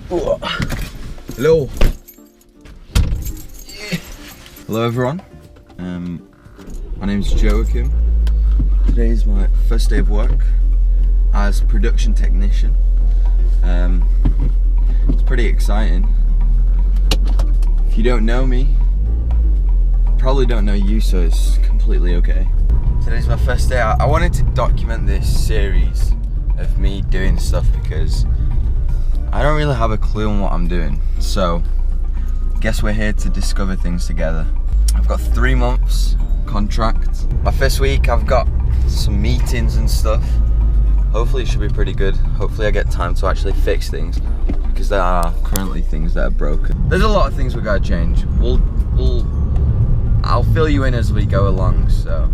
Oh. Hello. Hello everyone. My name's Joachim. Today is my first day of work as production technician. It's pretty exciting. If you don't know me, I probably don't know you, so it's completely okay. Today's my first day. I wanted to document this series of me doing stuff because I don't really have a clue on what I'm doing. So, guess we're here to discover things together. I've got 3 months contract. My first week I've got some meetings and stuff. Hopefully it should be pretty good. Hopefully I get time to actually fix things because there are currently things that are broken. There's a lot of things we gotta change. I'll fill you in as we go along, so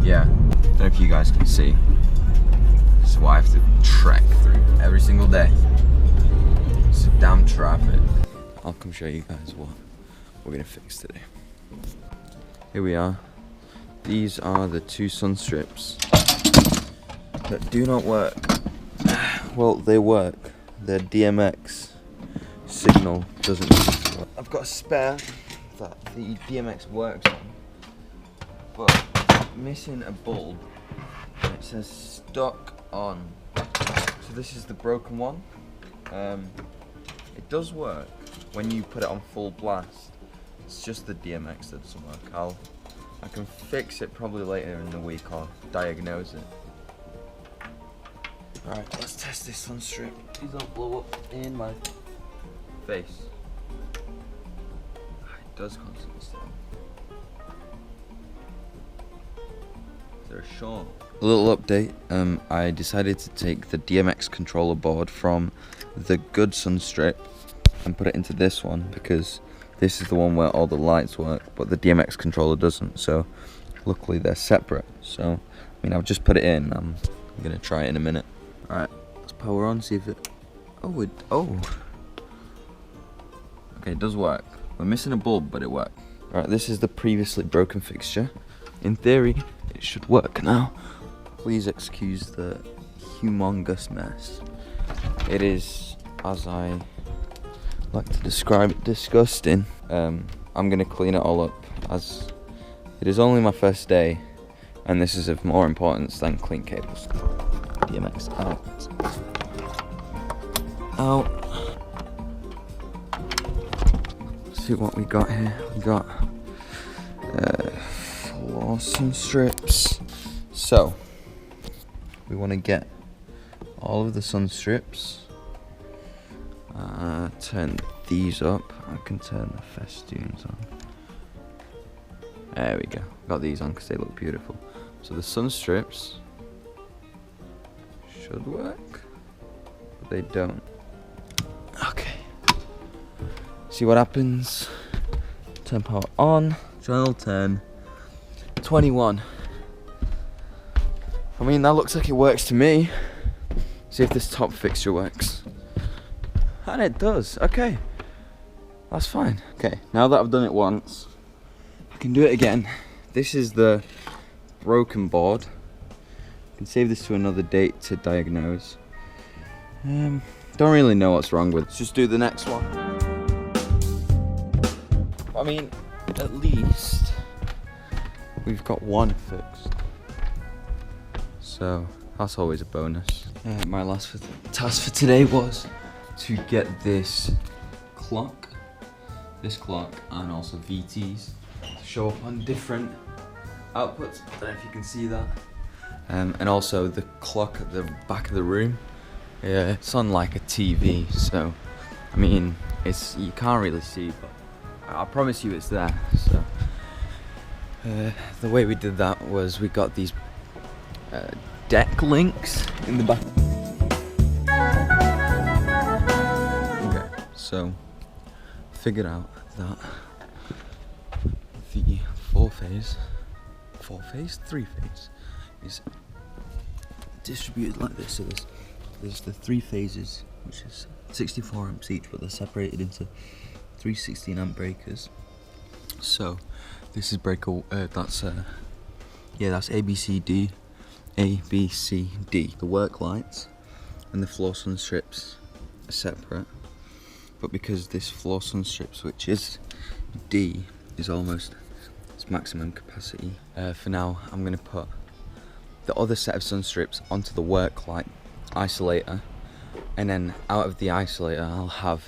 yeah. Don't know if you guys can see. This is what I have to trek through every single day. It's damn traffic. I'll come show you guys what we're gonna fix today. Here we are. These are the 2 sun strips that do not work. Well, they work. Their DMX signal doesn't work. I've got a spare that the DMX works on, but missing a bulb. And it says stuck on. So this is the broken one. It does work when you put it on full blast. It's just the DMX that doesn't work. I can fix it probably later in the week or diagnose it. Alright, let's test this sun strip. Please don't blow up in my face. It does constantly stay. Is there a short? A little update. I decided to take the DMX controller board from the good sun strip and put it into this one because this is the one where all the lights work, but the DMX controller doesn't. So luckily they're separate. So I mean, I've just put it in. I'm gonna try it in a minute. All right, let's power on. See if it. Oh. Okay, it does work. We're missing a bulb, but it worked. All right, this is the previously broken fixture. In theory, it should work now. Please excuse the humongous mess. It is, as I like to describe it, disgusting. I'm gonna clean it all up as it is only my first day and this is of more importance than clean cables. DMX out. Let's see what we got here. We got 4 sun strips. So we want to get all of the sun strips. Turn these up. I can turn the festoons on. There we go. Got these on because they look beautiful. So the sun strips should work, but they don't. Okay. See what happens. Turn power on. Channel 10. 21. I mean, that looks like it works to me. See if this top fixture works. And it does. Okay, that's fine. Okay, now that I've done it once, I can do it again. This is the broken board. I can save this to another date to diagnose. Don't really know what's wrong with it. Let's just do the next one. I mean, at least we've got one fixed. So that's always a bonus. My last task for today was to get this clock, and also VTs to show up on different outputs. I don't know if you can see that. And also the clock at the back of the room. Yeah, it's on like a TV, so I mean, you can't really see, but I promise you it's there. So the way we did that was we got these deck links in the back. So, figured out that the 3-phase is distributed like this. So there's the 3 phases, which is 64 amps each, but they're separated into 3 16 amp breakers. So this is breaker, that's ABCD, ABCD. The work lights and the floor sun strips are separate. but because this floor sun strip switch is D, is almost its maximum capacity. For now, I'm going to put the other set of sun strips onto the work light isolator, and then out of the isolator I'll have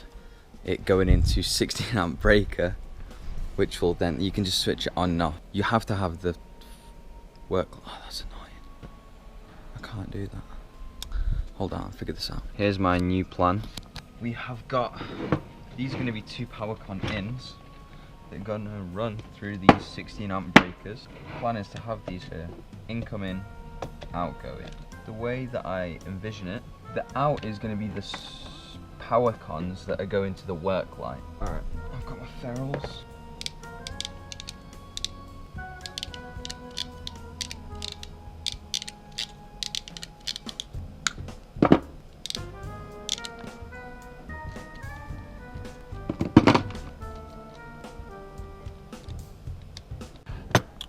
it going into 16 amp breaker, which will then, you can just switch it on and off. You have to have the work, oh that's annoying, I can't do that. Hold on, I'll figure this out. Here's my new plan. We have got, these are going to be 2 PowerCon ins. They're going to run through these 16 amp breakers. The plan is to have these here, incoming, outgoing. The way that I envision it, the out is going to be the power cons that are going to the work light. Alright, I've got my ferrules.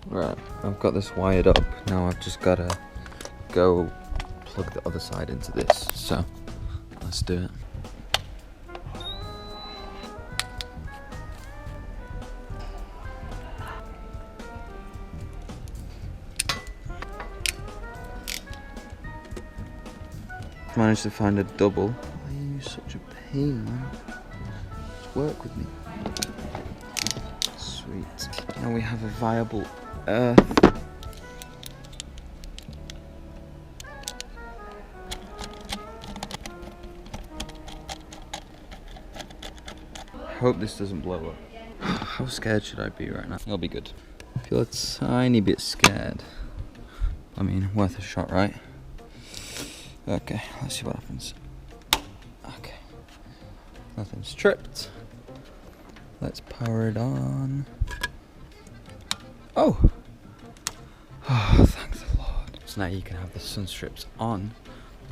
Right, I've got this wired up. Now I've just got to go plug the other side into this. So, let's do it. Managed to find a double. Why are you such a pain, man? Just work with me. Sweet. Now we have a viable earth. Hope this doesn't blow up. How scared should I be right now? It'll be good. I feel a tiny bit scared. I mean, worth a shot, right? Okay, let's see what happens. Okay. Nothing's tripped. Let's power it on. Oh! Oh, thank the Lord. So now you can have the sun strips on,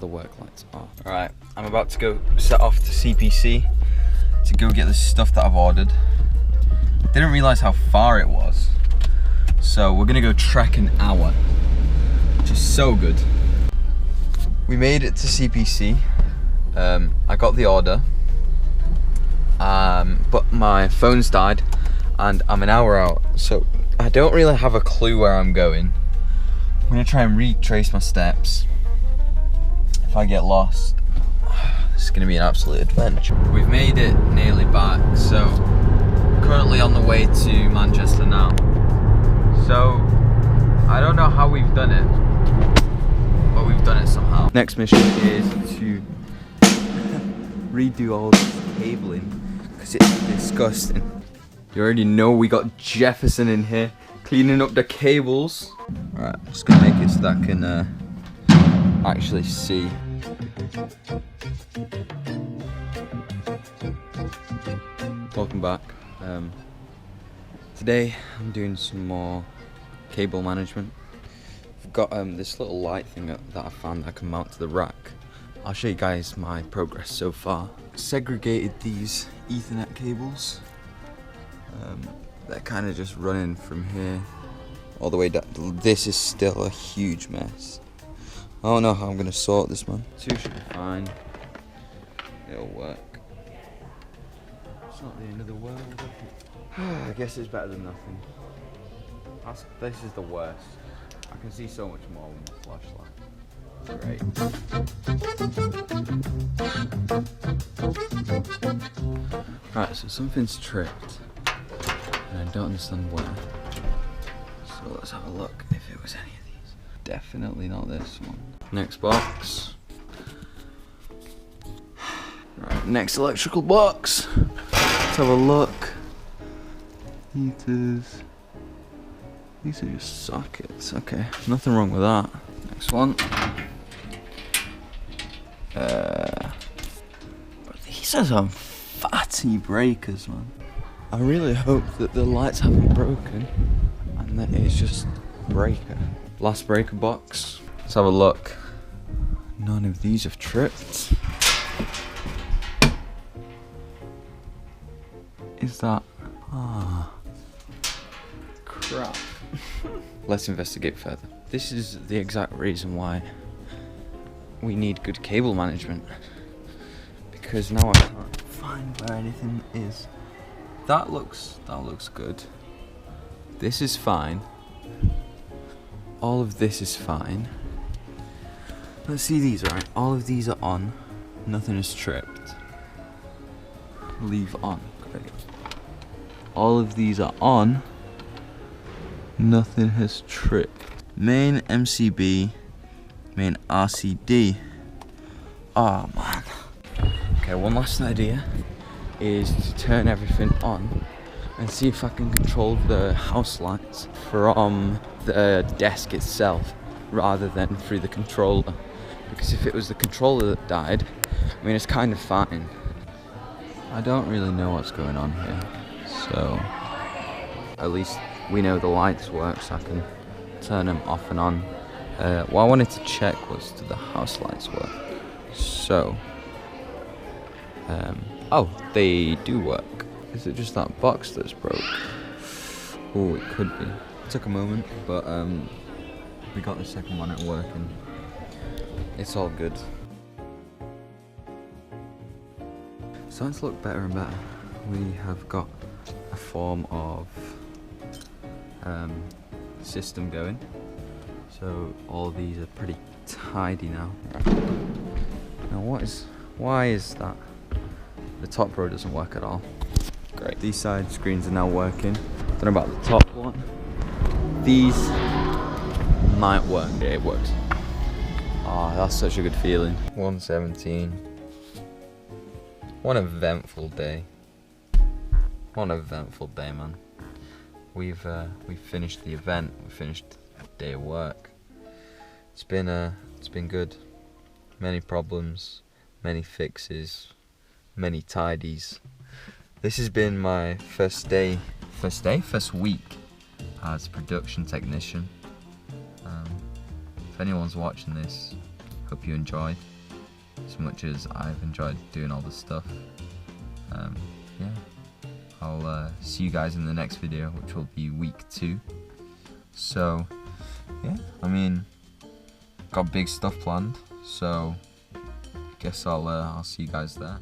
the work lights off. Alright, I'm about to go set off to CPC to go get the stuff that I've ordered. Didn't realise how far it was. So we're gonna go trek an hour, which is so good. We made it to CPC. I got the order, but my phone's died and I'm an hour out, so I don't really have a clue where I'm going. I'm gonna try and retrace my steps. If I get lost, it's gonna be an absolute adventure. We've made it nearly back, so currently on the way to Manchester now. So I don't know how we've done it, but we've done it somehow. Next mission is to redo all this cabling because it's disgusting. You already know we got Jefferson in here cleaning up the cables. Alright, I'm just gonna make it so that I can actually see. Welcome back. Today I'm doing some more cable management. I've got this little light thing that I found that I can mount to the rack. I'll show you guys my progress so far. Segregated these Ethernet cables. They're kind of just running from here all the way down. This is still a huge mess. I don't know how I'm gonna sort this, man. 2 should be fine. It'll work. It's not the end of the world, is it? I guess it's better than nothing. This is the worst. I can see so much more with my flashlight. Great. Right, so something's tripped, and I don't understand where. So let's have a look if it was any of these. Definitely not this one. Next box. Right, next electrical box. Let's have a look. Heaters. These are just sockets. Okay, nothing wrong with that. Next one. But these are some fatty breakers, man. I really hope that the lights haven't broken and that it's just a breaker. Last breaker box. Let's have a look. None of these have tripped. Is that? Ah. Crap. Let's investigate further. This is the exact reason why we need good cable management. Because now I can't find find where anything is. That looks good. This is fine. All of this is fine. Let's see these, right? All of these are on. Nothing is tripped. Leave on. Great. All of these are on. Nothing has tripped. Main MCB, main RCD. Oh man. Okay, one last idea is to turn everything on and see if I can control the house lights from the desk itself rather than through the controller. Because if it was the controller that died, I mean, it's kind of fine. I don't really know what's going on here, so at least we know the lights work, so I can turn them off and on. What I wanted to check was, do the house lights work? So, oh, they do work. Is it just that box that's broke? Oh, it could be. It took a moment, but we got the second one at work and it's all good. Starting to look better and better. We have got a form of system going. So all these are pretty tidy now. Now why is that? The top row doesn't work at all. Great. These side screens are now working. Don't know about the top one. These might work. Yeah, it works. Oh, that's such a good feeling. 117. What an eventful day. What an eventful day, man. We've finished the event. We finished a day of work. It's been good. Many problems, many fixes, many tidies. This has been my first week as production technician. If anyone's watching this, hope you enjoyed as much as I've enjoyed doing all this stuff. Yeah, I'll see you guys in the next video, which will be week 2. So yeah, I mean, got big stuff planned, so guess I'll see you guys there.